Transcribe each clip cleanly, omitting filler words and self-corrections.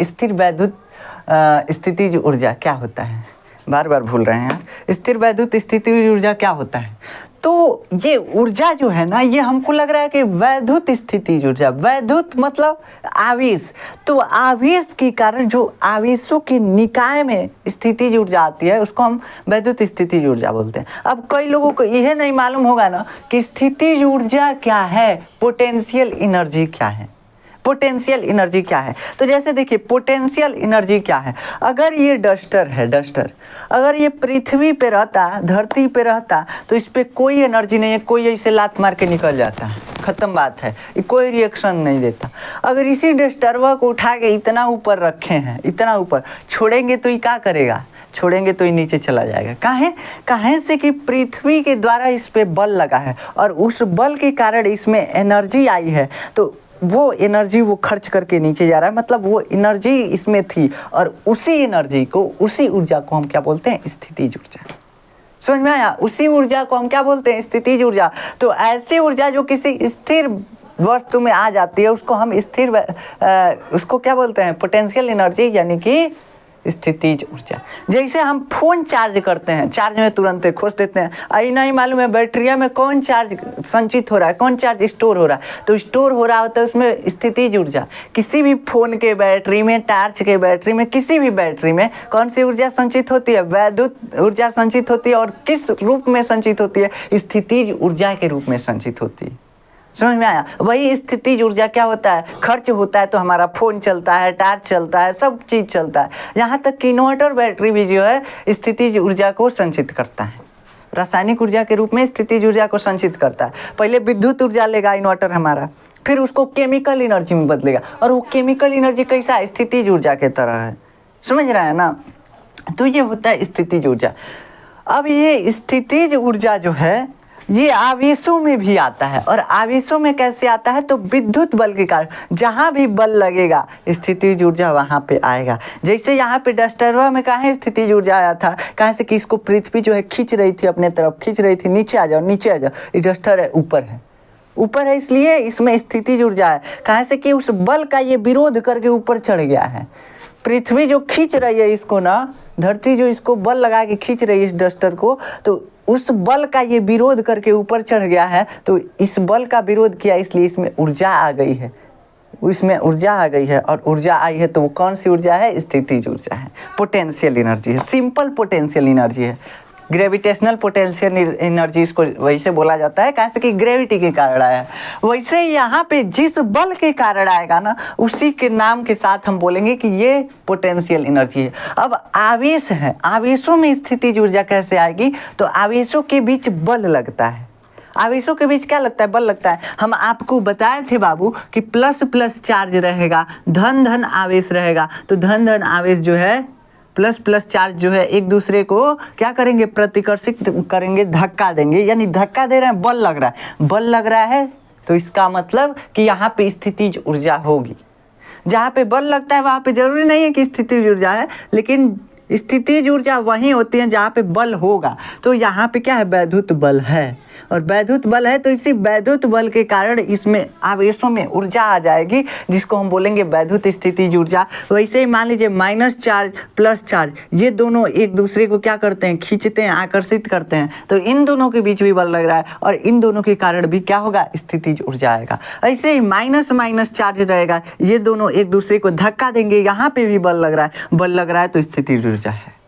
स्थिर वैद्युत स्थितिज ऊर्जा क्या होता है, बार बार भूल रहे हैं यार। स्थिर वैद्युत स्थितिज ऊर्जा क्या होता है? तो ये ऊर्जा जो है ना, ये हमको लग रहा है कि वैद्युत स्थितिज ऊर्जा, वैद्युत मतलब आवेश, तो आवेश के कारण जो आवेशों के निकाय में स्थितिज ऊर्जा आती है उसको हम वैद्युत स्थितिज ऊर्जा बोलते हैं। अब कई लोगों को यह नहीं मालूम होगा ना कि स्थितिज ऊर्जा क्या है, पोटेंशियल एनर्जी क्या है, पोटेंशियल एनर्जी क्या है। तो जैसे देखिए पोटेंशियल एनर्जी क्या है, अगर ये डस्टर है, डस्टर अगर ये पृथ्वी पे रहता, धरती पे रहता, तो इस पर कोई एनर्जी नहीं है, कोई ऐसे लात मार के निकल जाता है, ख़त्म बात है, ये कोई रिएक्शन नहीं देता। अगर इसी डस्टरवा को उठा के इतना ऊपर रखे हैं, इतना ऊपर छोड़ेंगे तो ये क्या करेगा, छोड़ेंगे तो ये नीचे चला जाएगा। काहे से कि पृथ्वी के द्वारा इस पे बल लगा है और उस बल के कारण इसमें एनर्जी आई है, तो वो एनर्जी वो खर्च करके नीचे जा रहा है, मतलब वो एनर्जी इसमें थी और उसी एनर्जी को, उसी ऊर्जा को हम क्या बोलते हैं, स्थितिज ऊर्जा। समझ में आया? उसी ऊर्जा को हम क्या बोलते हैं, स्थितिज ऊर्जा। तो ऐसी ऊर्जा जो किसी स्थिर वस्तु में आ जाती है उसको हम उसको क्या बोलते हैं, पोटेंशियल एनर्जी, यानी कि स्थितिज ऊर्जा। जैसे हम फोन चार्ज करते हैं, चार्ज में तुरंत खोस देते हैं, आई नहीं मालूम है बैटरिया में कौन चार्ज संचित हो रहा है, कौन चार्ज स्टोर हो रहा है, तो स्टोर हो रहा होता है उसमें स्थितिज ऊर्जा। किसी भी फोन के बैटरी में, टार्च के बैटरी में, किसी भी बैटरी में कौन सी ऊर्जा संचित होती है, वैद्युत ऊर्जा संचित होती है। और किस रूप में संचित होती है, स्थितिज ऊर्जा के रूप में संचित होती है। समझ में आया? वही स्थितिज ऊर्जा क्या होता है, खर्च होता है तो हमारा फ़ोन चलता है, टार्च चलता है, सब चीज़ चलता है। यहाँ तक कि इन्वर्टर बैटरी भी जो है स्थितिज ऊर्जा को संचित करता है, रासायनिक ऊर्जा के रूप में स्थितिज ऊर्जा को संचित करता है। पहले विद्युत ऊर्जा लेगा इन्वर्टर हमारा, फिर उसको केमिकल एनर्जी में बदलेगा, और वो केमिकल एनर्जी कैसा है, स्थितिज ऊर्जा के तरह है। समझ रहे हैं ना? तो ये होता है स्थितिज ऊर्जा। अब ये स्थितिज ऊर्जा जो है ये आवेशों में भी आता है, और आवेशों में कैसे आता है, तो विद्युत बल के कारण जहाँ भी बल लगेगा स्थितिज ऊर्जा वहाँ पे आएगा। जैसे यहाँ पे डस्टरवा में कहाँ स्थितिज ऊर्जा आया था, कहाँ से कि इसको पृथ्वी जो है खींच रही थी, अपने तरफ खींच रही थी, नीचे आ जाओ, नीचे आ जाओ, ये डस्टर है, ऊपर है इसलिए इसमें स्थितिज ऊर्जा है। कहाँ से कि उस बल का ये विरोध करके ऊपर चढ़ गया है। पृथ्वी जो खींच रही है इसको ना, धरती जो इसको बल लगा के खींच रही है इस डस्टर को, तो उस बल का ये विरोध करके ऊपर चढ़ गया है। तो इस बल का विरोध किया इसलिए इसमें ऊर्जा आ गई है, इसमें ऊर्जा आ गई है, और ऊर्जा आई है तो वो कौन सी ऊर्जा है, स्थितिज ऊर्जा है, पोटेंशियल एनर्जी है, सिंपल पोटेंशियल एनर्जी है। ग्रेविटेशनल पोटेंशियल एनर्जी इसको वैसे बोला जाता है, कैसे कि ग्रेविटी के कारण आया है। वैसे ही यहाँ पे जिस बल के कारण आएगा ना, उसी के नाम के साथ हम बोलेंगे कि ये पोटेंशियल एनर्जी है। अब आवेश है, आवेशों में स्थितिज ऊर्जा कैसे आएगी, तो आवेशों के बीच बल लगता है। आवेशों के बीच क्या लगता है, बल लगता है। हम आपको बताए थे बाबू कि प्लस प्लस चार्ज रहेगा, धन धन आवेश रहेगा, तो धन धन आवेश जो है, प्लस प्लस चार्ज जो है एक दूसरे को क्या करेंगे, प्रतिकर्षित करेंगे, धक्का देंगे, यानी धक्का दे रहे हैं, बल लग रहा है, बल लग रहा है, तो इसका मतलब कि यहाँ पे स्थितिज ऊर्जा होगी। जहाँ पे बल लगता है वहाँ पे जरूरी नहीं है कि स्थितिज ऊर्जा है, लेकिन स्थितिज ऊर्जा वहीं होती है जहाँ पे बल होगा। तो यहाँ पे क्या है, वैद्युत बल है, और वैद्युत बल है तो इसी वैद्युत बल के कारण इसमें आवेशों में ऊर्जा आ जाएगी, जिसको हम बोलेंगे वैद्युत स्थितिज ऊर्जा। वैसे ही मान लीजिए माइनस चार्ज प्लस चार्ज, ये दोनों एक दूसरे को क्या करते हैं, खींचते हैं, आकर्षित करते हैं, तो इन दोनों के बीच भी बल लग रहा है, और इन दोनों के कारण भी क्या होगा, स्थितिज ऊर्जा आएगा। ऐसे ही माइनस माइनस चार्ज रहेगा, ये दोनों एक दूसरे को धक्का देंगे, यहाँ पे भी बल लग रहा है, बल लग रहा है तो स्थितिज ऊर्जा है।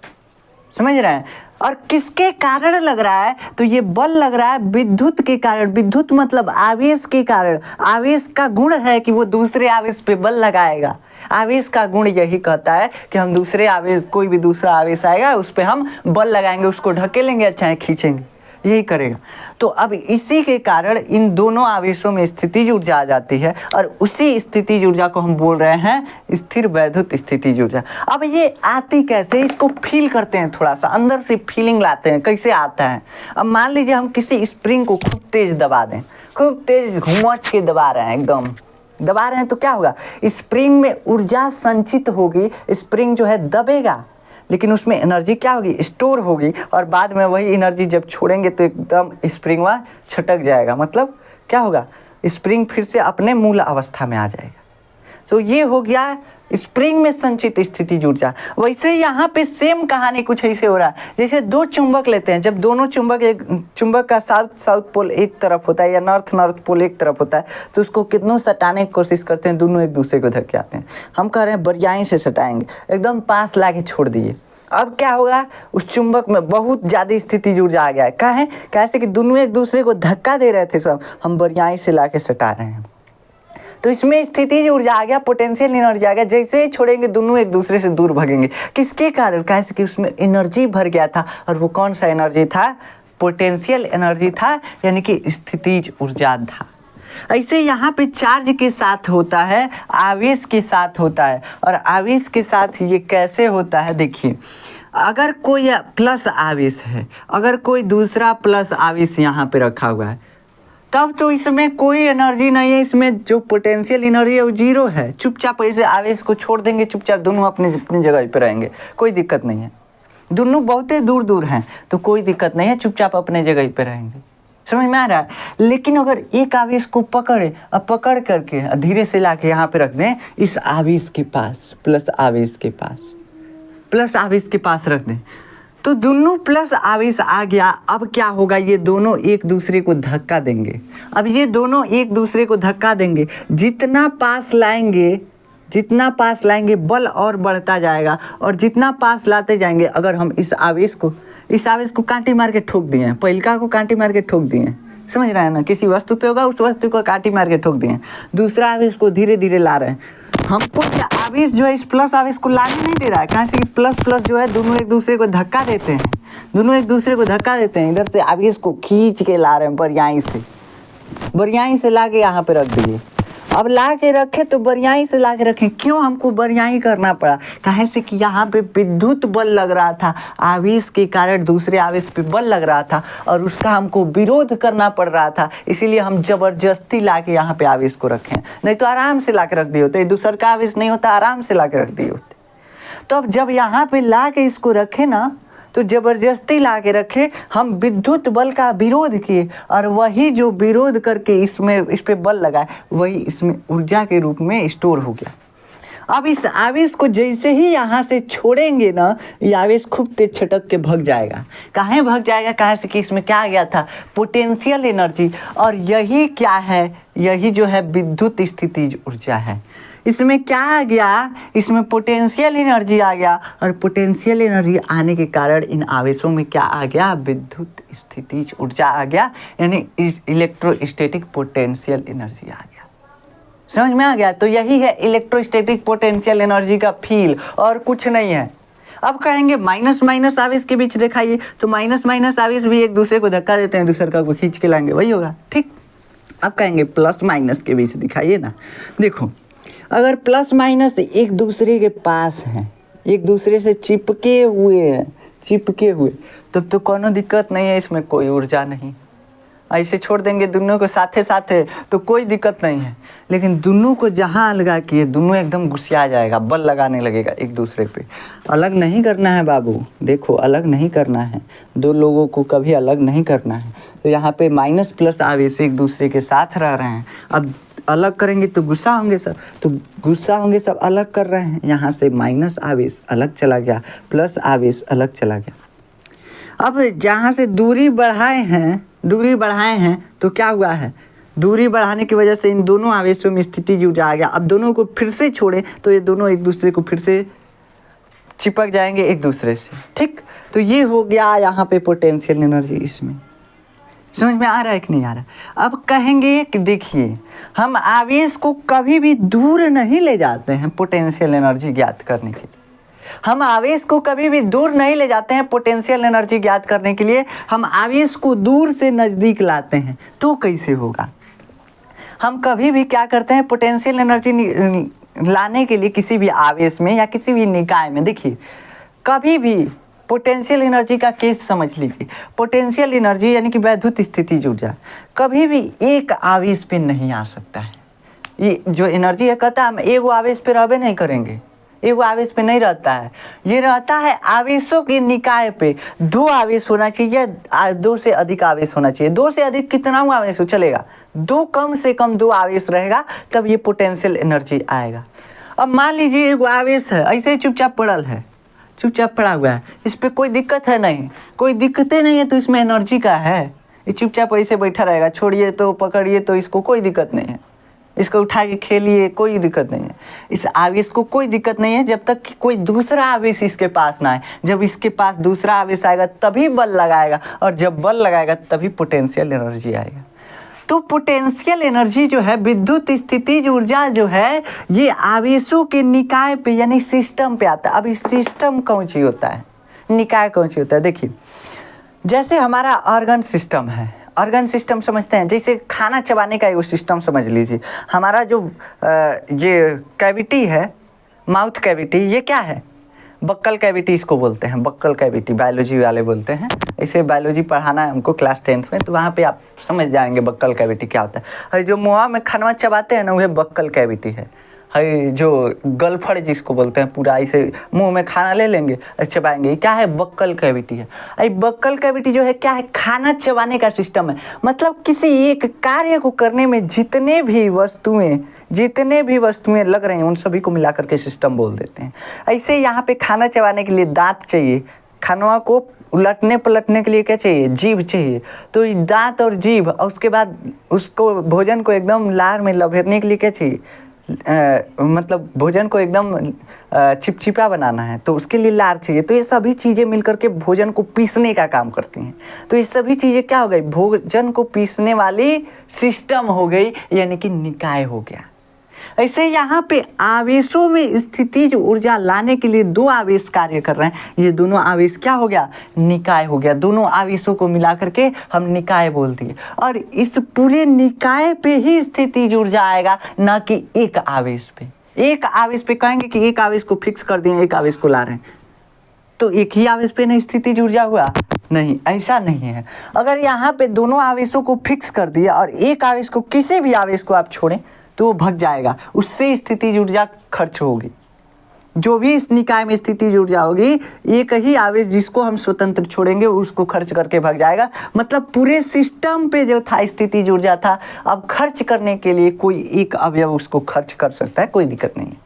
समझ रहे हैं? और किसके कारण लग रहा है, तो ये बल लग रहा है विद्युत के कारण। विद्युत मतलब आवेश के कारण। आवेश का गुण है कि वो दूसरे आवेश पे बल लगाएगा। आवेश का गुण यही कहता है कि हम दूसरे आवेश, कोई भी दूसरा आवेश आएगा उस पर हम बल लगाएंगे, उसको ढकेलेंगे, चाहे खींचेंगे, यही करेगा। तो अब इसी के कारण इन दोनों आवेशों में स्थितिज ऊर्जा आ जाती है, और उसी स्थितिज ऊर्जा को हम बोल रहे हैं स्थिर वैद्युत स्थितिज ऊर्जा। अब ये आती कैसे, इसको फील करते हैं, थोड़ा सा अंदर से फीलिंग लाते हैं, कैसे आता है। अब मान लीजिए हम किसी स्प्रिंग को खूब तेज दबा दें, खूब तेज घुमच के दबा रहे हैं, एकदम दबा रहे हैं, तो क्या होगा, स्प्रिंग में ऊर्जा संचित होगी, स्प्रिंग जो है दबेगा, लेकिन उसमें एनर्जी क्या होगी, स्टोर होगी, और बाद में वही एनर्जी जब छोड़ेंगे तो एकदम स्प्रिंग वहाँ छटक जाएगा। मतलब क्या होगा, स्प्रिंग फिर से अपने मूल अवस्था में आ जाएगा। तो ये हो गया स्प्रिंग में संचित स्थितिज ऊर्जा। वैसे यहाँ पे सेम कहानी कुछ ऐसे हो रहा है, जैसे दो चुंबक लेते हैं, जब दोनों चुंबक, एक चुंबक का साउथ पोल एक तरफ होता है या नॉर्थ पोल एक तरफ होता है, तो उसको कितनों सटाने की कोशिश करते हैं, दोनों एक दूसरे को धक्के आते हैं। हम कह रहे हैं बरियाई से सटाएंगे, एकदम पास ला के छोड़ दिए। अब क्या होगा, उस चुंबक में बहुत ज़्यादा स्थितिज ऊर्जा आ गया है। क्या है, कैसे कि दोनों एक दूसरे को धक्का दे रहे थे, सब हम बरियाई से ला के सटा रहे हैं। तो इसमें स्थितिज ऊर्जा आ गया, पोटेंशियल एनर्जी आ गया। जैसे ही छोड़ेंगे दोनों एक दूसरे से दूर भागेंगे। किसके कारण, कैसे कि उसमें एनर्जी भर गया था, और वो कौन सा एनर्जी था, पोटेंशियल एनर्जी था, यानी कि स्थितिज ऊर्जा था। ऐसे यहाँ पे चार्ज के साथ होता है, आवेश के साथ होता है। और आवेश के साथ ये कैसे होता है, देखिए, अगर कोई प्लस आवेश है, अगर कोई दूसरा प्लस आवेश यहाँ पे रखा हुआ है, तब तो इसमें कोई एनर्जी नहीं है, इसमें जो पोटेंशियल एनर्जी है वो जीरो है। चुपचाप ऐसे आवेश को छोड़ देंगे, चुपचाप दोनों अपनी अपनी जगह पे रहेंगे, कोई दिक्कत नहीं है। दोनों बहुत दूर दूर हैं तो कोई दिक्कत नहीं है, चुपचाप अपने जगह पे रहेंगे। समझ में आ रहा है। लेकिन अगर एक आवेश को पकड़े, अब पकड़ करके धीरे से लाके यहाँ पे रख दें, इस आवेश के पास, प्लस आवेश के पास, प्लस आवेश के पास रख दें, तो दोनों प्लस आवेश आ गया। अब क्या होगा, ये दोनों एक दूसरे को धक्का देंगे। अब ये दोनों एक दूसरे को धक्का देंगे, जितना पास लाएंगे बल और बढ़ता जाएगा। और जितना पास लाते जाएंगे, अगर हम इस आवेश को कांटे मार के ठोक दिए हैं, पहिलका को कांटे मार के ठोक दिए हैं, समझ रहे हैं ना, किसी वस्तु पे होगा, उस वस्तु को कांटे मार के ठोक दिए हैं, दूसरा आवेश को धीरे धीरे ला रहे हैं। हमको क्या आवेश जो है इस प्लस आवेश को लाने नहीं दे रहा है, कहाँ से कि प्लस प्लस जो है दोनों एक दूसरे को धक्का देते हैं, इधर से आवेश को खींच के ला रहे हैं बरियाई से ला के यहाँ पे रख दिए। अब ला के रखे तो बरियाई से ला के रखें, क्यों हमको बरियाई करना पड़ा, कहाँ से कि यहाँ पे विद्युत बल लग रहा था, आवेश के कारण दूसरे आवेश पे बल लग रहा था, और उसका हमको विरोध करना पड़ रहा था। इसीलिए हम जबरदस्ती ला के यहाँ पे आवेश को रखें, नहीं तो आराम से ला के रख दिए होते, दूसर का आवेश नहीं होता, आराम से ला के रख दिए होते। तो अब जब यहाँ पे ला के इसको रखे ना, तो जबरदस्ती ला के रखे, हम विद्युत बल का विरोध किए, और वही जो विरोध करके इस पे बल लगाए, वही इसमें ऊर्जा के रूप में स्टोर हो गया। अब इस आवेश को जैसे ही यहाँ से छोड़ेंगे ना, ये आवेश खूब तेज छटक के भाग जाएगा। कहाँ भाग जाएगा, कहाँ से कि इसमें क्या आ गया था, पोटेंशियल एनर्जी। और यही क्या है, यही जो है विद्युत स्थितिज ऊर्जा है। इसमें क्या आ गया, इसमें पोटेंशियल एनर्जी आ गया, और पोटेंशियल एनर्जी आने के कारण इन आवेशों में क्या आ गया, विद्युत स्थितिज ऊर्जा आ गया, यानी इलेक्ट्रोस्टैटिक पोटेंशियल एनर्जी आ गया। समझ में आ गया। तो यही है इलेक्ट्रोस्टैटिक पोटेंशियल एनर्जी का फील, और कुछ नहीं है। अब कहेंगे माइनस माइनस आवेश के बीच दिखाइए, तो माइनस माइनस आवेश भी एक दूसरे को धक्का देते हैं, दूसरे का को खींच के लाएंगे, वही होगा, ठीक। अब कहेंगे प्लस माइनस के बीच दिखाइए ना, देखो अगर प्लस माइनस एक दूसरे के पास हैं, एक दूसरे से चिपके हुए, तब तो कोनो दिक्कत नहीं है, इसमें कोई ऊर्जा नहीं। ऐसे छोड़ देंगे दोनों को साथे साथे तो कोई दिक्कत नहीं है। लेकिन दोनों को जहाँ अलगा किए, दोनों एकदम गुस्सा जाएगा, बल लगाने लगेगा एक दूसरे पे। अलग नहीं करना है बाबू, देखो अलग नहीं करना है, दो लोगों को कभी अलग नहीं करना है। तो यहाँ पे माइनस प्लस आवेश एक दूसरे के साथ रह रहे हैं। अब अलग करेंगे तो गुस्सा होंगे सब, सब अलग कर रहे हैं। यहाँ से माइनस आवेश अलग चला गया, प्लस आवेश अलग चला गया। अब जहाँ से दूरी बढ़ाए हैं तो क्या हुआ है, दूरी बढ़ाने की वजह से इन दोनों आवेशों में स्थितिज ऊर्जा आ गया। अब दोनों को फिर से छोड़े तो ये दोनों एक दूसरे को फिर से चिपक जाएंगे एक दूसरे से, ठीक। तो ये हो गया यहाँ पे पोटेंशियल एनर्जी। इसमें समझ में आ रहा है कि नहीं आ रहा। अब कहेंगे कि देखिए, हम आवेश को कभी भी दूर नहीं ले जाते हैं पोटेंशियल एनर्जी ज्ञात करने के लिए। हम आवेश को कभी भी दूर नहीं ले जाते हैं पोटेंशियल एनर्जी ज्ञात करने के लिए, हम आवेश को दूर से नज़दीक लाते हैं। तो कैसे होगा, हम कभी भी क्या करते हैं, पोटेंशियल एनर्जी लाने के लिए किसी भी आवेश में या किसी भी निकाय में, देखिए कभी भी पोटेंशियल एनर्जी का केस समझ लीजिए। पोटेंशियल एनर्जी यानी कि वैद्युत स्थितिज ऊर्जा कभी भी एक आवेश पे नहीं आ सकता है। ये जो एनर्जी है, कहता है हम एगो आवेश पे रहबे नहीं करेंगे, एगो आवेश पे नहीं रहता है, ये रहता है आवेशों के निकाय पे। दो आवेश होना चाहिए, दो से अधिक आवेश होना चाहिए। दो से अधिक कितना हुआ आवेश हो चलेगा, दो कम से कम दो आवेश रहेगा, तब ये पोटेंशियल एनर्जी आएगा। अब मान लीजिए एक आवेश है, ऐसे ही चुपचाप पड़ल है, चुपचाप पड़ा हुआ है, इस पर कोई दिक्कत है नहीं, कोई दिक्कतें नहीं है, तो इसमें एनर्जी का है, ये चुपचाप ऐसे बैठा रहेगा, छोड़िए तो पकड़िए तो इसको कोई दिक्कत नहीं है, इसको उठा के खेलिए कोई दिक्कत नहीं है। इस आवेश को कोई दिक्कत नहीं है जब तक कि कोई दूसरा आवेश इसके पास ना आए। जब इसके पास दूसरा आवेश आएगा तभी बल लगाएगा, और जब बल लगाएगा तभी पोटेंशियल एनर्जी आएगा। तो पोटेंशियल एनर्जी जो है, विद्युत स्थितिज ऊर्जा जो है, ये आवेशों के निकाय पे यानी सिस्टम पे आता है। अब इस सिस्टम कौन सी होता है, निकाय कौन सी होता है? देखिए, जैसे हमारा ऑर्गन सिस्टम है, ऑर्गन सिस्टम समझते हैं, जैसे खाना चबाने का एक सिस्टम समझ लीजिए। हमारा जो ये कैविटी है, माउथ कैविटी, ये क्या है? बक्कल कैविटी इसको बोलते हैं, बक्कल कैविटी बायोलॉजी वाले बोलते हैं। इसे बायोलॉजी पढ़ाना है हमको क्लास 10th में, तो वहाँ पे आप समझ जाएंगे बक्कल कैविटी क्या होता है। जो मुँह में खाना चबाते हैं ना, वह बक्कल कैविटी है। जो गलफड़ जिसको बोलते हैं, पूरा ऐसे मुंह में खाना ले लेंगे चबाएंगे, क्या है? बक्कल कैविटी है। ये बक्कल कैविटी जो है क्या है? खाना चबाने का सिस्टम है। मतलब किसी एक कार्य को करने में जितने भी वस्तुएं लग रही हैं, उन सभी को मिला करके सिस्टम बोल देते हैं। ऐसे यहाँ पे खाना चबाने के लिए दांत चाहिए, खानवा को उलटने पलटने के लिए क्या चाहिए? जीभ चाहिए। तो दांत और जीभ, और उसके बाद उसको भोजन को एकदम लार में लपेटने के लिए क्या चाहिए? मतलब भोजन को एकदम चिपचिपा बनाना है, तो उसके लिए लार चाहिए। तो ये सभी चीज़ें मिलकर के भोजन को पीसने का काम करती हैं। तो ये सभी चीज़ें क्या हो गई? भोजन को पीसने वाली सिस्टम हो गई, यानी कि निकाय हो गया। ऐसे यहाँ पे आवेशों में स्थितिज ऊर्जा लाने के लिए दो आवेश कार्य कर रहे हैं। ये दोनों आवेश क्या हो गया? निकाय हो गया। दोनों आवेशों को मिला करके हम निकाय बोल दिए, और इस पूरे निकाय पे ही स्थितिज ऊर्जा आएगा, ना कि एक आवेश पे। एक आवेश पे कहेंगे कि एक आवेश को फिक्स कर दिए, एक आवेश को ला रहे हैं, तो एक ही आवेश पे नहीं स्थितिज ऊर्जा हुआ? नहीं, ऐसा नहीं है। अगर यहाँ पे दोनों आवेशों को फिक्स कर दिया और एक आवेश को, किसी भी आवेश को आप छोड़ें तो वो भग जाएगा, उससे स्थितिज ऊर्जा खर्च होगी। जो भी इस निकाय में स्थितिज ऊर्जा होगी, एक ही आवेश जिसको हम स्वतंत्र छोड़ेंगे उसको खर्च करके भग जाएगा। मतलब पूरे सिस्टम पे जो था स्थितिज ऊर्जा था, अब खर्च करने के लिए कोई एक अवयव उसको खर्च कर सकता है, कोई दिक्कत नहीं है।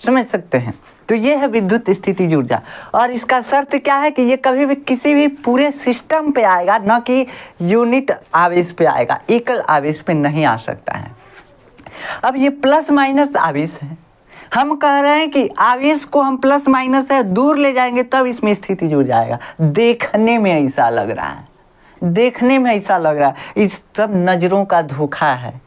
समझ सकते हैं? तो ये है विद्युत स्थितिज ऊर्जा, और इसका शर्त क्या है कि ये कभी भी किसी भी पूरे सिस्टम पे आएगा, न कि यूनिट आवेश पे आएगा, एकल आवेश पे नहीं आ सकता है। अब ये प्लस माइनस आवेश है, हम कह रहे हैं कि आवेश को हम प्लस माइनस है दूर ले जाएंगे तब इसमें स्थितिज ऊर्जा आएगा। देखने में ऐसा लग रहा है, देखने में ऐसा लग रहा है, इस सब नज़रों का धोखा है।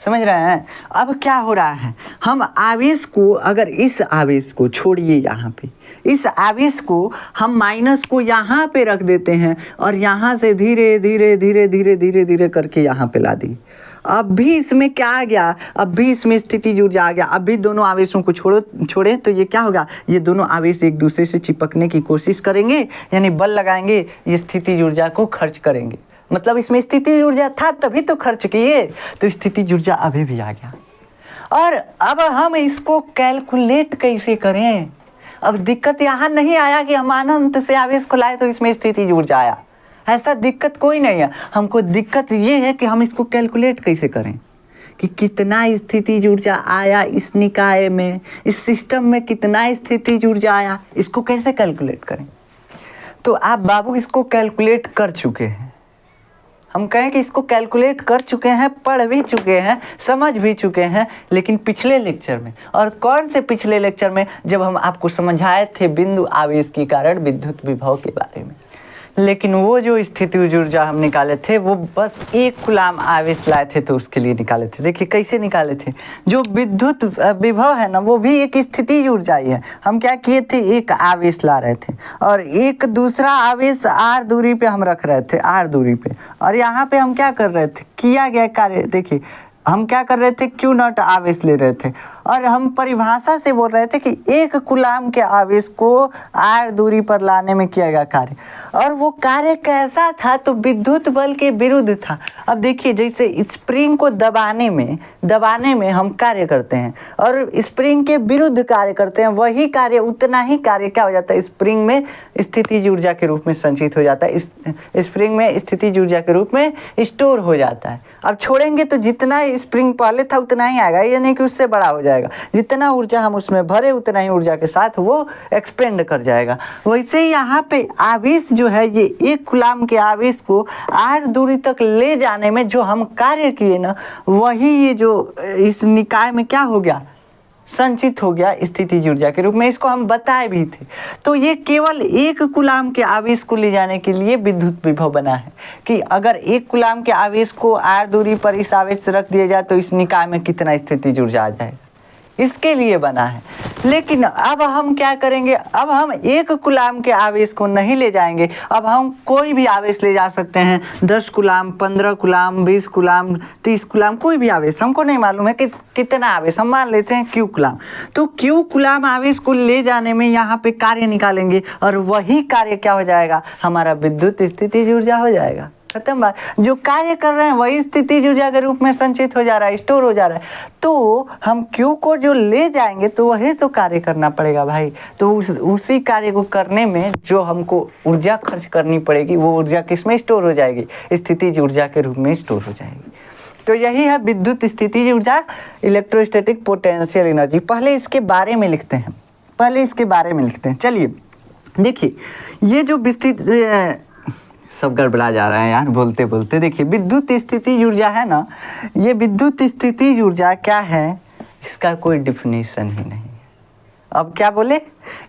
समझ रहे हैं? अब क्या हो रहा है, हम आवेश को, अगर इस आवेश को छोड़िए, यहाँ पे इस आवेश को हम माइनस को यहाँ पे रख देते हैं, और यहाँ से धीरे धीरे धीरे धीरे धीरे धीरे करके यहाँ पे ला दी। अब भी इसमें क्या आ गया? अब भी इसमें स्थितिज ऊर्जा आ गया। अब भी दोनों आवेशों को छोड़े तो ये क्या होगा? ये दोनों आवेश एक दूसरे से चिपकने की कोशिश करेंगे, यानी बल लगाएंगे, ये स्थितिज ऊर्जा को खर्च करेंगे। मतलब इसमें स्थितिज ऊर्जा था तभी तो खर्च किए, तो स्थितिज ऊर्जा अभी भी आ गया। और अब हम इसको कैलकुलेट कैसे करें? अब दिक्कत यहाँ नहीं आया कि हम अनंत से आवेश को लाए तो इसमें स्थितिज ऊर्जा आया, ऐसा दिक्कत कोई नहीं है। हमको दिक्कत ये है कि हम इसको कैलकुलेट कैसे करें, कि कितना स्थितिज ऊर्जा आया इस निकाय में, इस सिस्टम में कितना स्थितिज ऊर्जा आया, इसको कैसे कैलकुलेट करें। तो आप बाबू इसको कैलकुलेट कर चुके हैं, हम कहें कि इसको कैलकुलेट कर चुके हैं, पढ़ भी चुके हैं, समझ भी चुके हैं, लेकिन पिछले लेक्चर में। और कौन से पिछले लेक्चर में? जब हम आपको समझाए थे बिंदु आवेश के कारण विद्युत विभव के बारे में। लेकिन वो जो स्थितिज ऊर्जा हम निकाले थे, वो बस एक कूलाम आवेश लाए थे तो उसके लिए निकाले थे। देखिए कैसे निकाले थे। जो विद्युत विभव है ना, वो भी एक स्थितिज ऊर्जा ही है। हम क्या किए थे? एक आवेश ला रहे थे, और एक दूसरा आवेश r दूरी पे हम रख रहे थे, r दूरी पे। और यहाँ पे हम क्या कर रहे थे? किया गया कार्य देखिए, हम क्या कर रहे थे? Q नॉट आवेश ले रहे थे, और हम परिभाषा से बोल रहे थे कि एक कूलाम के आवेश को r दूरी पर लाने में किया गया कार्य। और वो कार्य कैसा था? तो विद्युत बल के विरुद्ध था। अब देखिए, जैसे स्प्रिंग को दबाने में हम कार्य करते हैं और स्प्रिंग के विरुद्ध कार्य करते हैं, वही कार्य, उतना ही कार्य क्या हो जाता है? स्प्रिंग में स्थितिज ऊर्जा के रूप में संचित हो जाता है, स्प्रिंग में स्थितिज ऊर्जा के रूप में स्टोर हो जाता है। अब छोड़ेंगे तो जितना स्प्रिंग पहले था उतना ही आएगा, ये नहीं कि उससे बड़ा हो जाएगा। जाएगा, जितना ऊर्जा हम उसमें भरे उतना ही ऊर्जा के साथ वो एक्सपेंड कर जाएगा। वैसे ही यहाँ पे आवेश जो है, ये 1 कूलाम के आवेश को r दूरी तक ले जाने में जो हम कार्य किए ना, वही ये जो इस निकाय में क्या हो गया, संचित हो गया स्थितिज ऊर्जा के रूप में। इसको हम बताए भी थे। तो ये केवल 1 कूलाम के आवेश को ले जाने के लिए विद्युत विभव बना है कि अगर 1 कूलाम के आवेश को r दूरी पर इस आवेश से रख दिया जाए तो इस निकाय में कितना स्थितिज ऊर्जा आ जाएगा, इसके लिए बना है। लेकिन अब हम क्या करेंगे, अब हम 1 कूलाम के आवेश को नहीं ले जाएंगे, अब हम कोई भी आवेश ले जा सकते हैं, 10 कूलाम, 15 कूलाम, 20 कूलाम, 30 कूलाम, कोई भी आवेश, हमको नहीं मालूम है कि कितना आवेश, हम मान लेते हैं Q कूलाम। तो Q कूलाम आवेश को ले जाने में यहाँ पे कार्य निकालेंगे और वही कार्य क्या हो जाएगा, हमारा विद्युत स्थितिज ऊर्जा हो जाएगा। खत्म बात। जो कार्य कर रहे हैं वही स्थितिज ऊर्जा के रूप में संचित हो जा रहा है, स्टोर हो जा रहा है। तो हम Q को जो ले जाएंगे तो वही तो कार्य करना पड़ेगा भाई। तो उसी कार्य को करने में जो हमको ऊर्जा खर्च करनी पड़ेगी वो ऊर्जा किस में स्टोर हो जाएगी, स्थितिज ऊर्जा के रूप में स्टोर हो जाएगी। तो यही है विद्युत स्थितिज ऊर्जा, इलेक्ट्रोस्टैटिक पोटेंशियल एनर्जी। पहले इसके बारे में लिखते हैं, चलिए देखिए, ये जो विस्तृत सब गड़बड़ा जा रहा है यार बोलते बोलते। देखिए विद्युत स्थितिज ऊर्जा है ना, ये विद्युत स्थितिज ऊर्जा क्या है, इसका कोई डिफिनीशन ही नहीं है। अब क्या बोले,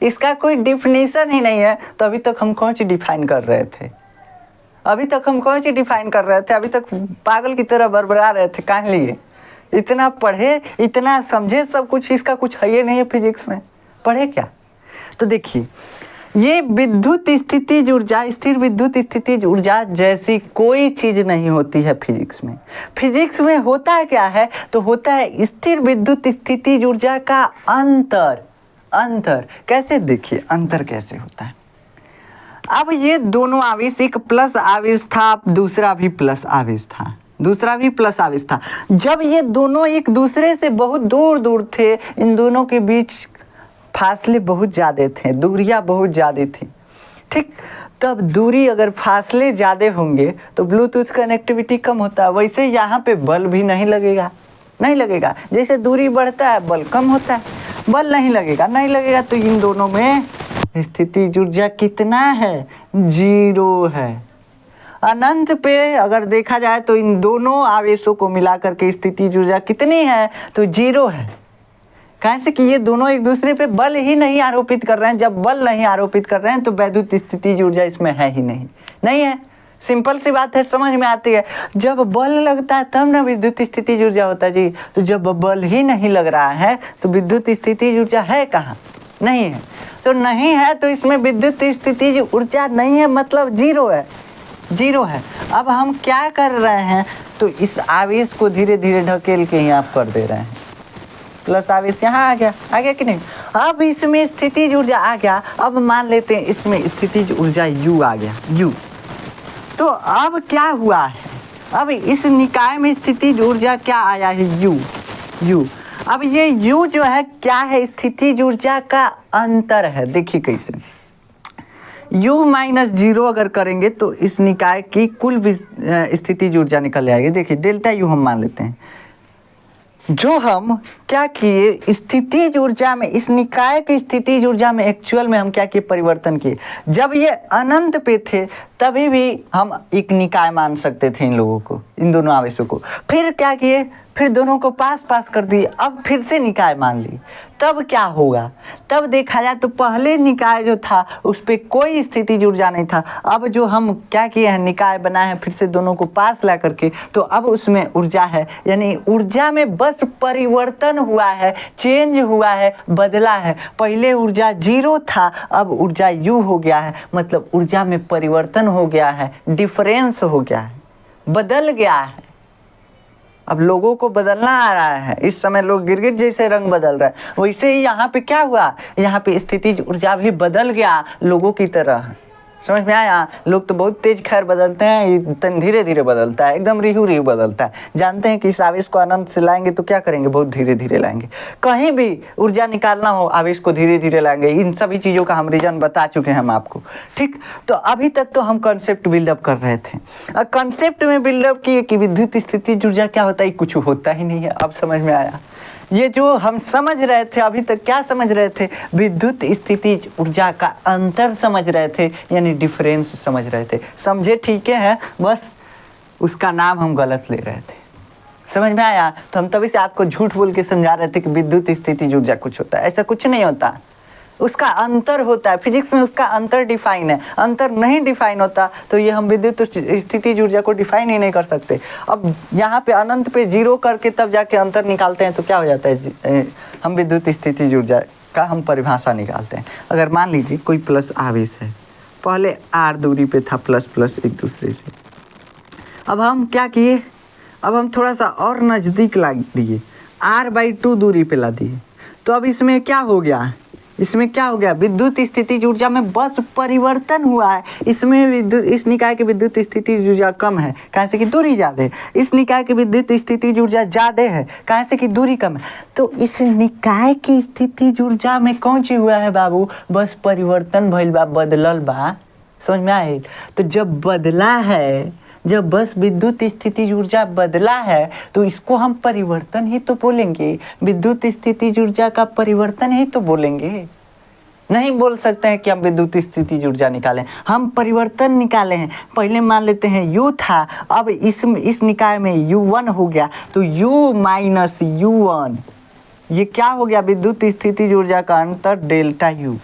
इसका कोई डिफिनीशन ही नहीं है। तो अभी तक हम कौन सी डिफाइन कर रहे थे, अभी तक पागल की तरह बड़बड़ा रहे थे। कहाँ लिए, इतना पढ़े, इतना समझे सब कुछ, इसका कुछ है ही नहीं है फिजिक्स में, पढ़े क्या। तो देखिए, ये विद्युत स्थितिज ऊर्जा, स्थिर विद्युत स्थितिज ऊर्जा जैसी कोई चीज नहीं होती है फिजिक्स में। फिजिक्स में होता है क्या है, तो होता है स्थिर विद्युत स्थितिज ऊर्जा का अंतर। कैसे, देखिए अंतर कैसे होता है। अब ये दोनों आवेश, एक प्लस आवेश था, दूसरा भी प्लस आवेश था। जब ये दोनों एक दूसरे से बहुत दूर थे, इन दोनों के बीच फासले बहुत ज़्यादा थे, दूरियाँ बहुत ज़्यादा थी, ठीक। तब दूरी, अगर फासले ज़्यादा होंगे तो ब्लूटूथ कनेक्टिविटी कम होता है। वैसे यहाँ पे बल भी नहीं लगेगा। जैसे दूरी बढ़ता है बल कम होता है, बल नहीं लगेगा। तो इन दोनों में स्थितिज ऊर्जा कितना है, 0 है। अनंत पे अगर देखा जाए तो इन दोनों आवेशों को मिला करके स्थितिज ऊर्जा कितनी है, तो 0 है। कैसे कि ये दोनों एक दूसरे पे बल ही नहीं आरोपित कर रहे हैं। जब बल नहीं आरोपित कर रहे हैं तो वैद्युत स्थितिज ऊर्जा इसमें है ही नहीं है। सिंपल सी बात है, समझ में आती है। जब बल लगता है तब ना विद्युत स्थितिज ऊर्जा होता है जी। तो जब बल ही नहीं लग रहा है तो विद्युत स्थितिज ऊर्जा है कहाँ, नहीं है। तो नहीं है तो इसमें विद्युत स्थितिज ऊर्जा नहीं है, मतलब 0 है। अब हम क्या कर रहे हैं, तो इस आवेश को धीरे धीरे ढकेल के ही आप कर दे रहे हैं। प्लस आवेश यहाँ आ गया कि नहीं। अब इसमें स्थितिज ऊर्जा आ गया। अब मान लेते हैं इसमें स्थितिज ऊर्जा U आ गया, U। तो अब क्या हुआ है, अब इस निकाय में स्थितिज ऊर्जा क्या आया है, U। अब ये U जो है क्या है, स्थितिज ऊर्जा का अंतर है। देखिए कैसे, U - 0 अगर करेंगे तो इस निकाय की कुल स्थितिज ऊर्जा निकल जाएगी। देखिए डेल्टा U हम मान लेते हैं। जो हम क्या किए, स्थितिज ऊर्जा में, इस निकाय की स्थितिज ऊर्जा में एक्चुअल में हम क्या किए, परिवर्तन किए। जब ये अनंत पे थे तभी भी हम एक निकाय मान सकते थे इन लोगों को, इन दोनों आवेशों को। फिर क्या किए, फिर दोनों को पास कर दिए, अब फिर से निकाय मान ली। तब क्या होगा, तब देखा जाए तो पहले निकाय जो था उस पर कोई स्थितिज ऊर्जा नहीं था। अब जो हम क्या किए हैं, निकाय बनाए हैं, फिर से दोनों को पास ला करके, तो अब उसमें ऊर्जा है। यानी ऊर्जा में बस परिवर्तन हुआ है, चेंज हुआ है, बदला है। पहले ऊर्जा 0 था, अब ऊर्जा U हो गया है। मतलब ऊर्जा में परिवर्तन हो गया है, डिफरेंस हो गया है, बदल गया है। अब लोगों को बदलना आ रहा है। इस समय लोग गिरगिट जैसे रंग बदल रहे हैं, वैसे ही यहाँ पे क्या हुआ, यहाँ पे स्थितिज ऊर्जा भी बदल गया लोगों की तरह। समझ में आया। लोग तो बहुत तेज खैर बदलते हैं, ये धीरे धीरे बदलता है, एकदम रिहू बदलता है। जानते हैं कि इस आवेश को अनंत से लाएंगे तो क्या करेंगे, बहुत धीरे धीरे लाएंगे। कहीं भी ऊर्जा निकालना हो आवेश को धीरे धीरे लाएंगे। इन सभी चीज़ों का हम रीजन बता चुके हैं हम आपको, ठीक। तो अभी तक तो हम कॉन्सेप्ट बिल्डअप कर रहे थे। और कॉन्सेप्ट में बिल्डअप किए कि विद्युत स्थितिज ऊर्जा क्या होता है, कुछ होता ही नहीं है। अब समझ में आया, ये जो हम समझ रहे थे अभी तक, क्या समझ रहे थे? विद्युत स्थितिज ऊर्जा का अंतर समझ रहे थे, यानी डिफरेंस समझ रहे थे। समझे? ठीक है, बस उसका नाम हम गलत ले रहे थे। समझ में आया? तो हम तभी से आपको झूठ बोल के समझा रहे थे कि विद्युत स्थितिज ऊर्जा कुछ होता है। ऐसा कुछ नहीं होता, उसका अंतर होता है। फिजिक्स में उसका अंतर डिफाइन है। अंतर नहीं डिफाइन होता तो ये हम विद्युत स्थितिज ऊर्जा को डिफाइन ही नहीं कर सकते। अब यहाँ पे अनंत पे जीरो करके तब जाके अंतर निकालते हैं तो क्या हो जाता है? हम विद्युत स्थितिज ऊर्जा का हम परिभाषा निकालते हैं। अगर मान लीजिए कोई प्लस आवेश है, पहले r दूरी पे था प्लस प्लस एक दूसरे से, अब हम क्या किए? अब हम थोड़ा सा और नज़दीक ला दिए, r/2 दूरी पे ला दिए। तो अब इसमें क्या हो गया? इसमें क्या हो गया? विद्युत स्थितिज ऊर्जा में बस परिवर्तन हुआ है। इसमें विद्युत, इस निकाय की विद्युत स्थितिज ऊर्जा कम है, कहाँ से कि दूरी ज़्यादा है। इस निकाय की विद्युत स्थितिज ऊर्जा ज़्यादा है, कहाँ से कि दूरी कम है। तो इस निकाय की स्थितिज ऊर्जा में कौन चीज हुआ है बाबू? बस परिवर्तन भइल बा, बदलल बा। समझ में आए? तो जब बदला है, जब बस विद्युत स्थितिज ऊर्जा बदला है तो इसको हम परिवर्तन ही तो बोलेंगे। विद्युत स्थितिज ऊर्जा का परिवर्तन ही तो बोलेंगे। नहीं बोल सकते हैं कि हम विद्युत स्थितिज ऊर्जा निकालें, हम परिवर्तन निकाले हैं। पहले मान लेते हैं U था, अब इस निकाय में U1 हो गया, तो U माइनस U1 ये क्या हो गया? विद्युत स्थितिज ऊर्जा का अंतर डेल्टा U।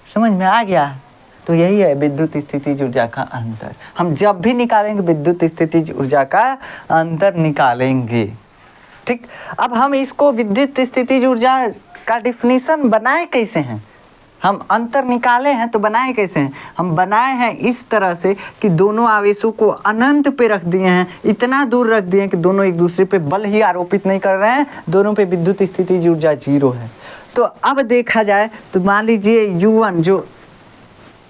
समझ में आ गया? तो यही है विद्युत स्थितिज ऊर्जा का अंतर। हम जब भी निकालेंगे विद्युत स्थितिज ऊर्जा का अंतर निकालेंगे। ठीक, अब हम इसको विद्युत स्थितिज ऊर्जा का डिफिनीशन बनाए कैसे हैं? हम अंतर निकाले हैं तो बनाए कैसे हैं? हम बनाए हैं इस तरह से कि दोनों आवेशों को अनंत पे रख दिए हैं, इतना दूर रख दिए हैं कि दोनों एक दूसरे पे बल ही आरोपित नहीं कर रहे हैं, दोनों पे विद्युत स्थितिज ऊर्जा 0 है। तो अब देखा जाए तो मान लीजिए U1 जो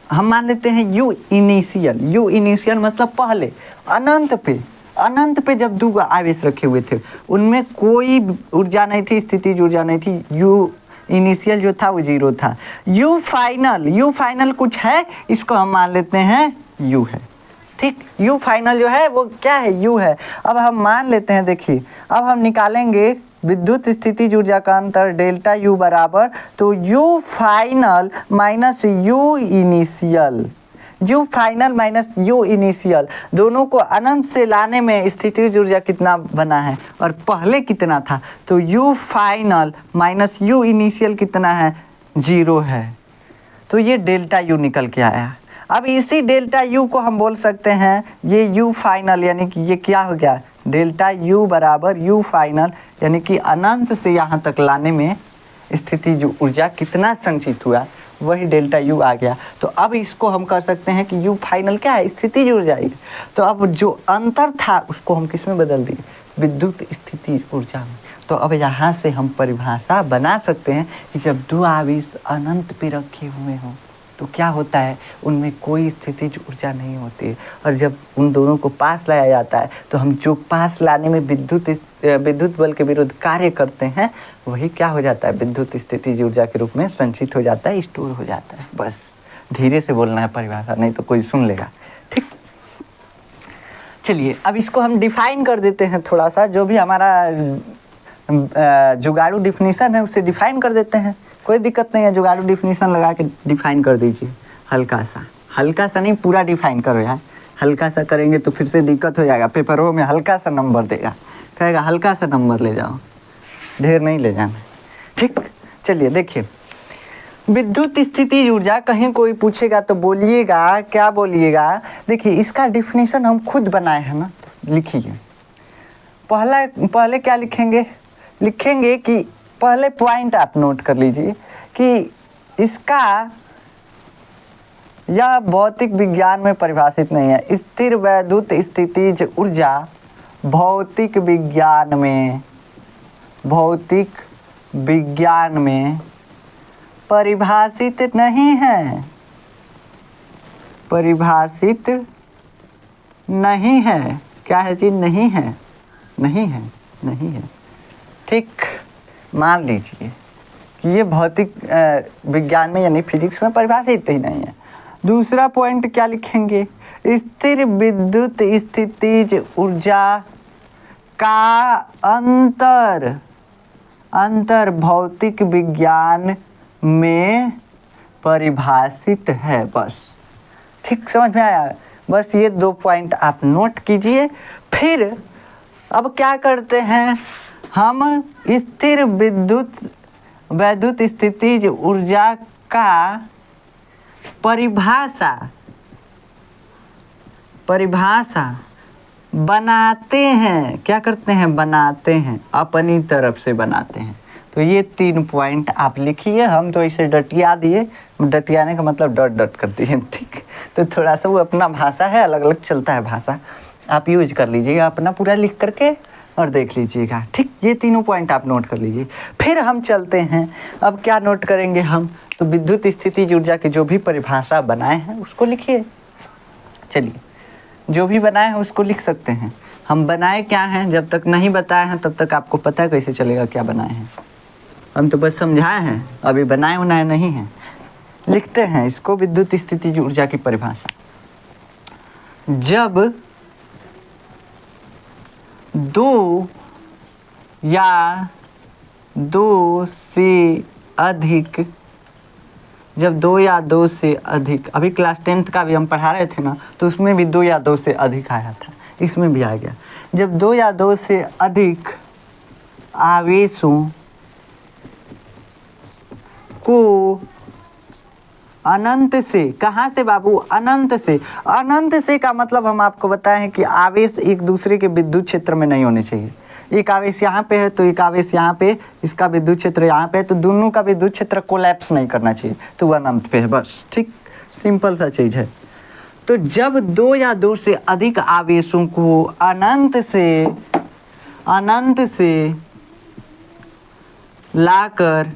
हम मान लेते हैं U इनिशियल मतलब पहले अनंत पे जब दो आवेश रखे हुए थे उनमें कोई ऊर्जा नहीं थी, स्थितिज ऊर्जा नहीं थी। U इनिशियल जो था वो 0 था। U फाइनल कुछ है, इसको हम मान लेते हैं U है। ठीक, U फाइनल जो है वो क्या है? U है। अब हम मान लेते हैं, देखिए अब हम निकालेंगे विद्युत स्थितिज ऊर्जा का अंतर डेल्टा U बराबर, तो U final minus U initial दोनों को अनंत से लाने में स्थितिज ऊर्जा कितना बना है और पहले कितना था? तो U final minus U initial कितना है? 0 है। तो ये डेल्टा U निकल के आया। अब इसी डेल्टा U को हम बोल सकते हैं ये U फाइनल, यानी कि ये क्या हो गया? डेल्टा U बराबर U फाइनल, यानी कि अनंत से यहाँ तक लाने में स्थितिज ऊर्जा कितना संचित हुआ वही डेल्टा U आ गया। तो अब इसको हम कर सकते हैं कि U फाइनल क्या है? स्थितिज ऊर्जा। तो अब जो अंतर था उसको हम किस में बदल दिए? विद्युत स्थितिज ऊर्जा में। तो अब यहाँ से हम परिभाषा बना सकते हैं कि जब दो आवेश अनंत पे रखे हुए हों तो क्या होता है? उनमें कोई स्थितिज ऊर्जा नहीं होती है, और जब उन दोनों को पास लाया जाता है तो हम जो पास लाने में विद्युत बल के विरुद्ध कार्य करते हैं वही क्या हो जाता है? विद्युत स्थितिज ऊर्जा के रूप में संचित हो जाता है, स्टोर हो जाता है। बस धीरे से बोलना है परिभाषा, नहीं तो कोई सुन लेगा। ठीक, चलिए अब इसको हम डिफाइन कर देते हैं थोड़ा सा। जो भी हमारा जुगाड़ू डिफिनीशन है उसे डिफाइन कर देते हैं, कोई दिक्कत नहीं है। जुगाड़ू डिफिनीशन लगा के डिफाइन कर दीजिए। हल्का सा नहीं, पूरा डिफाइन करो यार। हल्का सा करेंगे तो फिर से दिक्कत हो जाएगा, पेपरों में हल्का सा नंबर देगा, कहेगा हल्का सा नंबर ले जाओ, ढेर नहीं ले जाना। ठीक, चलिए देखिए विद्युत स्थितिज ऊर्जा, कहीं कोई पूछेगा तो बोलिएगा, क्या बोलिएगा? देखिए इसका डिफिनीशन हम खुद बनाए हैं ना, तो लिखिए। पहले क्या लिखेंगे कि पहले पॉइंट आप नोट कर लीजिए कि इसका यह भौतिक विज्ञान में परिभाषित नहीं है। स्थिर वैद्युत स्थितिज ऊर्जा भौतिक विज्ञान में परिभाषित नहीं है, क्या है जी? नहीं है। ठीक, मान लीजिए कि ये भौतिक विज्ञान में यानी फिजिक्स में परिभाषित ही नहीं है। दूसरा पॉइंट क्या लिखेंगे? स्थिर विद्युत स्थितिज ऊर्जा का अंतर अंतर्भौतिक विज्ञान में परिभाषित है। बस ठीक समझ में आया। बस ये 2 पॉइंट आप नोट कीजिए। फिर अब क्या करते हैं हम, स्थिर वैद्युत स्थितिज ऊर्जा का परिभाषा बनाते हैं। क्या करते हैं, बनाते हैं, अपनी तरफ से बनाते हैं। तो ये 3 पॉइंट आप लिखिए। हम तो इसे डटिया दिए, डटियाने का मतलब डट डट कर दिए, ठीक। तो थोड़ा सा वो अपना भाषा है, अलग अलग चलता है भाषा, आप यूज कर लीजिएगा अपना पूरा लिख करके और देख लीजिएगा, ठीक। ये 3 पॉइंट आप नोट कर लीजिए। फिर हम चलते हैं, अब क्या नोट करेंगे हम, तो विद्युत स्थितिज ऊर्जा की जो भी परिभाषा बनाए हैं उसको लिखिए। चलिए, जो भी बनाए हैं उसको लिख सकते हैं। हम बनाए क्या हैं, जब तक नहीं बताए हैं तब तक आपको पता कैसे चलेगा क्या बनाए हैं। हम तो बस समझाए हैं, अभी बनाए बनाए नहीं हैं। लिखते हैं इसको, विद्युत स्थितिज ऊर्जा की परिभाषा। जब 2 या 2 से अधिक, जब 2 या 2 से अधिक, अभी क्लास 10th का भी हम पढ़ा रहे थे ना, तो उसमें भी 2 या 2 से अधिक आया था, इसमें भी आ गया। जब 2 या 2 से अधिक आवेशों को अनंत से, कहाँ से बाबू, अनंत से। अनंत से का मतलब हम आपको बताएं हैं कि आवेश एक दूसरे के विद्युत क्षेत्र में नहीं होने चाहिए। एक आवेश यहाँ पे है तो एक आवेश यहाँ पे, इसका विद्युत क्षेत्र यहाँ पे है, तो दोनों का विद्युत क्षेत्र कोलैप्स नहीं करना चाहिए, तो वो अनंत पे है। बस ठीक, सिंपल सा चीज़ है। तो जब 2 या 2 से अधिक आवेशों को अनंत से लाकर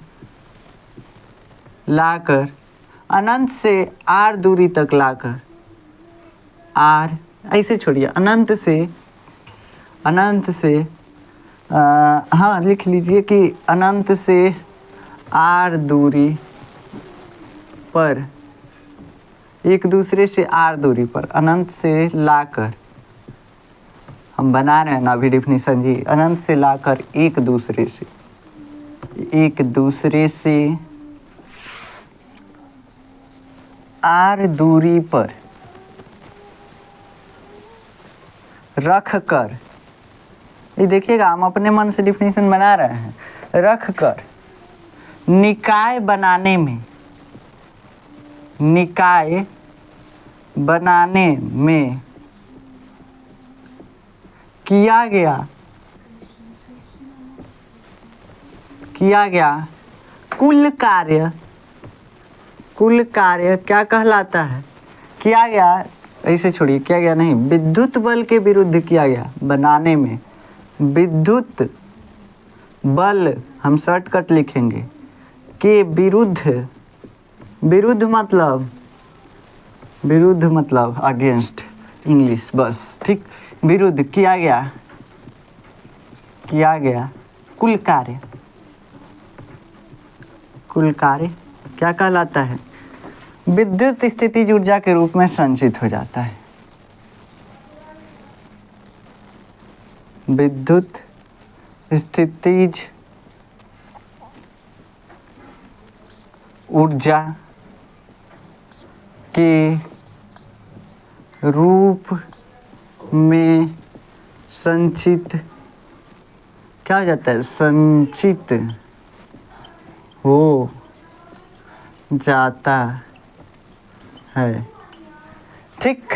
अनंत से r दूरी तक लाकर, r ऐसे छोड़िए, अनंत से हाँ लिख लीजिए कि अनंत से r दूरी पर, एक दूसरे से r दूरी पर, अनंत से लाकर, हम बना रहे हैं ना अभी डिफिनीशन जी, अनंत से लाकर एक दूसरे से r दूरी पर रख कर, ये देखिएगा हम अपने मन से डिफिनीशन बना रहे हैं, रख कर निकाय बनाने में किया गया कुल कार्य क्या कहलाता है, किया गया, ऐसे छोड़िए, किया गया नहीं, विद्युत बल के विरुद्ध किया गया, बनाने में विद्युत बल, हम शॉर्टकट लिखेंगे, के विरुद्ध मतलब अगेंस्ट, इंग्लिश बस ठीक, विरुद्ध किया गया कुल कार्य क्या कहलाता है, विद्युत स्थितिज ऊर्जा के रूप में संचित हो जाता है। विद्युत स्थितिज ऊर्जा के रूप में संचित, क्या हो जाता है, संचित हो जाता है, ठीक,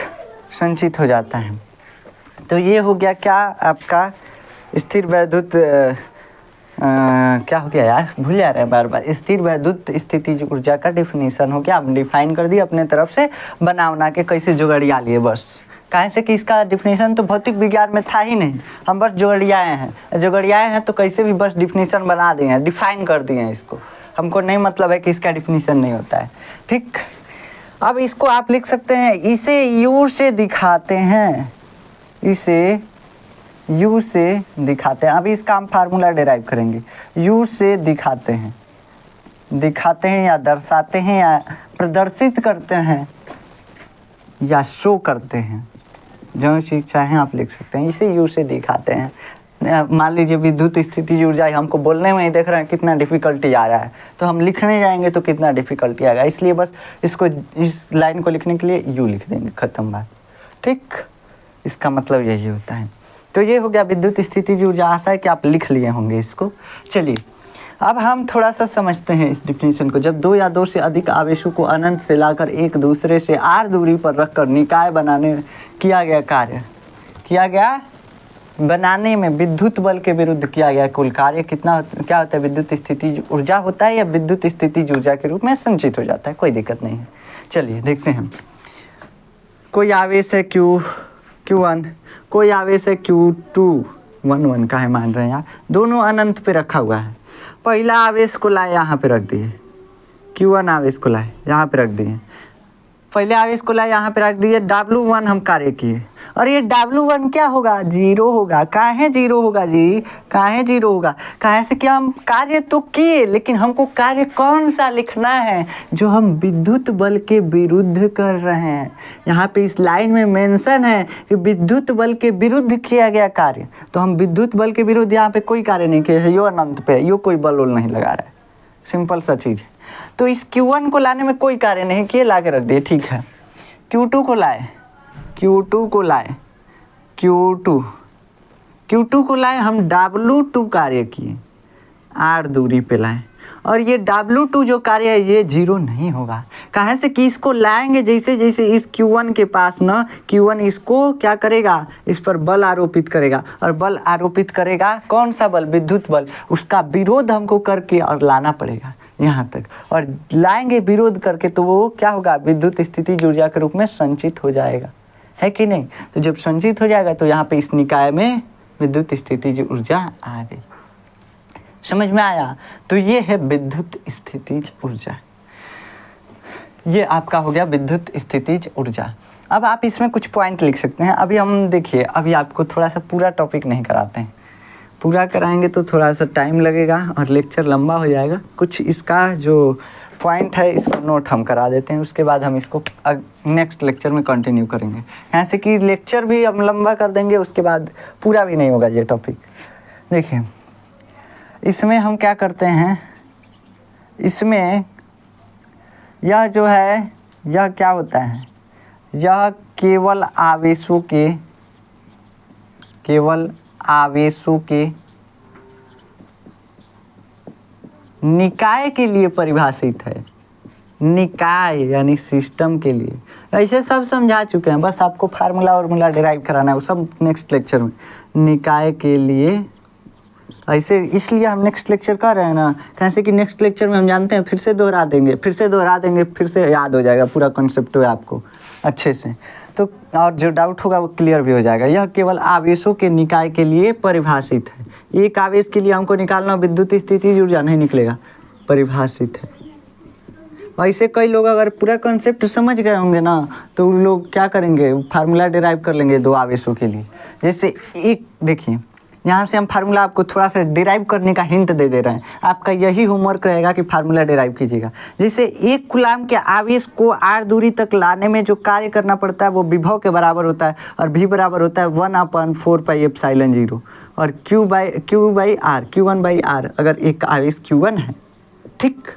संचित हो जाता है। तो ये हो गया क्या आपका स्थिर वैद्युत क्या हो गया यार, भूल जा रहे हैं बार बार, स्थिर वैद्युत स्थितिज ऊर्जा का डिफिनीशन हो गया। आप डिफाइन कर दिए अपने तरफ से, बना के कैसे जुगड़िया लिए, बस काहे से कि इसका डिफिनीशन तो भौतिक विज्ञान में था ही नहीं, हम बस जुगड़ियाए हैं तो कैसे भी बस डिफिनीशन बना दिए हैं, डिफाइन कर दिए हैं इसको। हमको नहीं मतलब है कि इसका डिफिनीशन नहीं होता है, ठीक। अब इसको आप लिख सकते हैं, इसे यू से दिखाते हैं, इसे यू से दिखाते हैं। अभी इसका हम फार्मूला डिराइव करेंगे, यू से दिखाते हैं या दर्शाते हैं या प्रदर्शित करते हैं या शो करते हैं, जो चीज़ चाहें आप लिख सकते हैं। इसे यू से दिखाते हैं, मान लीजिए विद्युत स्थिति ऊर्जा, हमको बोलने में ही देख रहे हैं कितना डिफ़िकल्टी आ रहा है, तो हम लिखने जाएंगे तो कितना डिफ़िकल्टी आएगा। इसलिए बस इसको, इस लाइन को लिखने के लिए यू लिख देंगे, ख़त्म बात। ठीक, इसका मतलब यही होता है। तो ये हो गया विद्युत स्थिति ऊर्जा। आशा है कि आप लिख लिए होंगे इसको। चलिए अब हम थोड़ा सा समझते हैं इस डिफिनीशन को। जब दो या दो से अधिक आवेशों को अनंत से लाकर एक दूसरे से r दूरी पर रखकर निकाय बनाने किया गया कार्य, बनाने में विद्युत बल के विरुद्ध किया गया कुल कार्य कितना, क्या होता है, विद्युत स्थिति ऊर्जा होता है या विद्युत स्थिति ऊर्जा के रूप में संचित हो जाता है। कोई दिक्कत नहीं है। चलिए देखते हैं। कोई आवेश है Q1, कोई आवेश है Q2, 1 का है मान रहे हैं यार, दोनों अनंत पे रखा हुआ है। पहला आवेश को लाए यहाँ पे रख दिए, Q1 आवेश को लाए यहाँ पे रख दिए, पहले आवेश को लाए यहाँ पे रख दिए, W1 हम कार्य किए, और ये W1 क्या होगा, 0 होगा। काहे 0 होगा जी, काहे 0 होगा, काहे से कि हम कार्य तो किए, लेकिन हमको कार्य कौन सा लिखना है, जो हम विद्युत बल के विरुद्ध कर रहे हैं। यहाँ पे इस लाइन में मेंशन है कि विद्युत बल के विरुद्ध किया गया कार्य, तो हम विद्युत बल के विरुद्ध यहाँ पे कोई कार्य नहीं किए है, यो अनंत पे, यो कोई बल वल नहीं लगा रहा है, सिंपल सा चीज़ है। तो इस Q1 को लाने में कोई कार्य नहीं किए, ला के रख दिए, ठीक है। Q2 को लाए, Q2 को लाए हम W2 कार्य किए, R दूरी पे लाए, और ये W2 जो कार्य है ये 0 नहीं होगा। कहाँ से कि इसको लाएंगे जैसे जैसे इस Q1 के पास ना, Q1 इसको क्या करेगा, इस पर बल आरोपित करेगा, और बल आरोपित करेगा कौन सा बल, विद्युत बल, उसका विरोध हमको करके और लाना पड़ेगा यहाँ तक, और लाएंगे विरोध करके तो वो क्या होगा, विद्युत स्थिति ऊर्जा के रूप में संचित हो जाएगा, है कि नहीं। तो जब संचित हो जाएगा तो यहाँ पे इस निकाय में विद्युत स्थिति ऊर्जा आ गई। समझ में आया। तो ये है विद्युत स्थितिज ऊर्जा, ये आपका हो गया विद्युत स्थितिज ऊर्जा। अब आप इसमें कुछ पॉइंट लिख सकते हैं। अभी हम देखिए, अभी आपको थोड़ा सा पूरा टॉपिक नहीं कराते हैं, पूरा कराएंगे तो थोड़ा सा टाइम लगेगा और लेक्चर लंबा हो जाएगा। कुछ इसका जो पॉइंट है इसको नोट हम करा देते हैं, उसके बाद हम इसको नेक्स्ट लेक्चर में कंटिन्यू करेंगे। यहाँ से कि लेक्चर भी हम लंबा कर देंगे, उसके बाद पूरा भी नहीं होगा ये टॉपिक। देखिए इसमें हम क्या करते हैं, इसमें यह जो है, यह क्या होता है, यह केवल आवेशों के निकाय के लिए परिभाषित है। निकाय यानी सिस्टम के लिए, ऐसे सब समझा चुके हैं, बस आपको फार्मूला डिराइव कराना है, वो सब नेक्स्ट लेक्चर में। निकाय के लिए ऐसे इसलिए हम नेक्स्ट लेक्चर कर रहे हैं ना, कैसे कि नेक्स्ट लेक्चर में हम जानते हैं, फिर से दोहरा देंगे, फिर से याद हो जाएगा पूरा कॉन्सेप्ट है आपको अच्छे से। तो और जो डाउट होगा वो क्लियर भी हो जाएगा। यह केवल आवेशों के निकाय के लिए परिभाषित है। एक आवेश के लिए हमको निकालना विद्युत स्थिति ऊर्जा नहीं निकलेगा, परिभाषित है। वैसे कई लोग अगर पूरा कॉन्सेप्ट समझ गए होंगे ना, तो उन लोग क्या करेंगे, फार्मूला डिराइव कर लेंगे दो आवेशों के लिए। जैसे एक देखिए, यहाँ से हम फार्मूला आपको थोड़ा सा डिराइव करने का हिंट दे रहे हैं। आपका यही होमवर्क रहेगा कि फार्मूला डिराइव कीजिएगा। जैसे एक कूलाम के आवेश को r दूरी तक लाने में जो कार्य करना पड़ता है वो विभव के बराबर होता है, और v बराबर होता है 1/4πε0 और Q1 बाई R। अगर एक आवेश Q1 है, ठीक,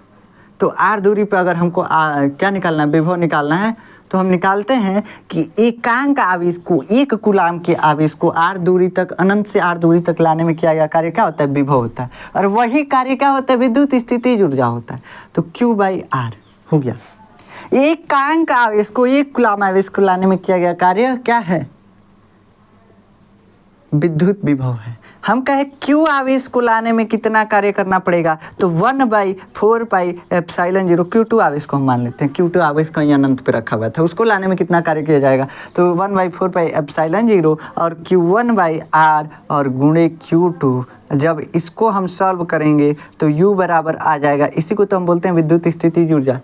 तो r दूरी पर अगर हमको क्या निकालना है, विभव निकालना है, तो हम निकालते हैं कि एकांक आवेश को, एक कूलाम के आवेश को r दूरी तक, अनंत से r दूरी तक लाने में किया गया कार्य क्या होता है, विभव होता है, और वही कार्य क्या होता है, विद्युत स्थितिज ऊर्जा होता है। तो Q/R हो गया। एकांक आवेश को, एक कूलाम आवेश को लाने में किया गया कार्य क्या है, विद्युत विभव है। हम कहे Q आवेश को लाने में कितना कार्य करना पड़ेगा, तो 1/4πε0 Q2 आवेश को हम मान लेते हैं। Q2 आवेश कहीं अनंत पे रखा हुआ था, उसको लाने में कितना कार्य किया जाएगा, तो 1/4πε0 और Q1/R और गुणे Q2। जब इसको हम सॉल्व करेंगे तो U बराबर आ जाएगा, इसी को तो हम बोलते हैं विद्युत स्थितिज ऊर्जा।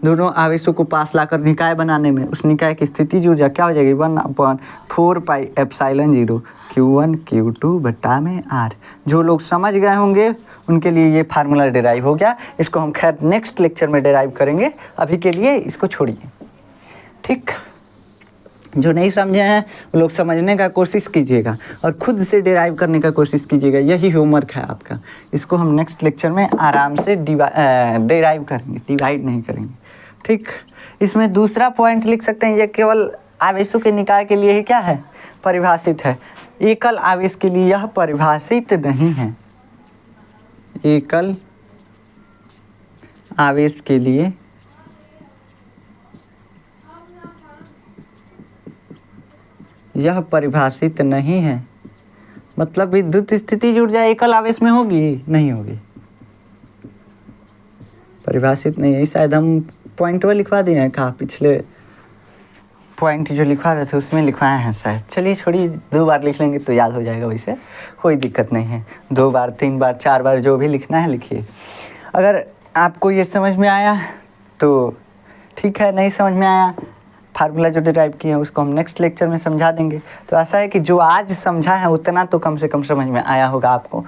दोनों आवेशों को पास लाकर निकाय बनाने में उस निकाय की स्थितिज ऊर्जा क्या हो जाएगी, 1/4πε0 Q1 Q2 बटा में R। जो लोग समझ गए होंगे उनके लिए ये फार्मूला डिराइव हो गया। इसको हम खैर नेक्स्ट लेक्चर में डिराइव करेंगे, अभी के लिए इसको छोड़िए, ठीक। जो नहीं समझे हैं वो लोग समझने का कोशिश कीजिएगा और खुद से डिराइव करने का कोशिश कीजिएगा। यही होमवर्क है आपका। इसको हम नेक्स्ट लेक्चर में आराम से डिराइव करेंगे, डिवाइड नहीं करेंगे। ठीक, इसमें दूसरा पॉइंट लिख सकते हैं, ये केवल आवेशों के निकाय के लिए ही क्या है, परिभाषित है। एकल आवेश के लिए यह परिभाषित नहीं है। एकल आवेश के लिए यह परिभाषित नहीं है। मतलब विद्युत स्थितिज ऊर्जा एकल आवेश में होगी, नहीं होगी, परिभाषित नहीं है। शायद हम पॉइंट वो लिखवा दिए हैं, कहा पिछले पॉइंट जो लिखवा रहे थे उसमें लिखवाए हैं शायद। चलिए छोड़िए, 2 बार लिख लेंगे तो याद हो जाएगा, वैसे कोई दिक्कत नहीं है। 2 बार 3 बार 4 बार जो भी लिखना है लिखिए। अगर आपको ये समझ में आया तो ठीक है, नहीं समझ में आया, फार्मूला जो डिराइव किए हैं उसको हम नेक्स्ट लेक्चर में समझा देंगे। तो ऐसा है कि जो आज समझा है उतना तो कम से कम समझ में आया होगा आपको।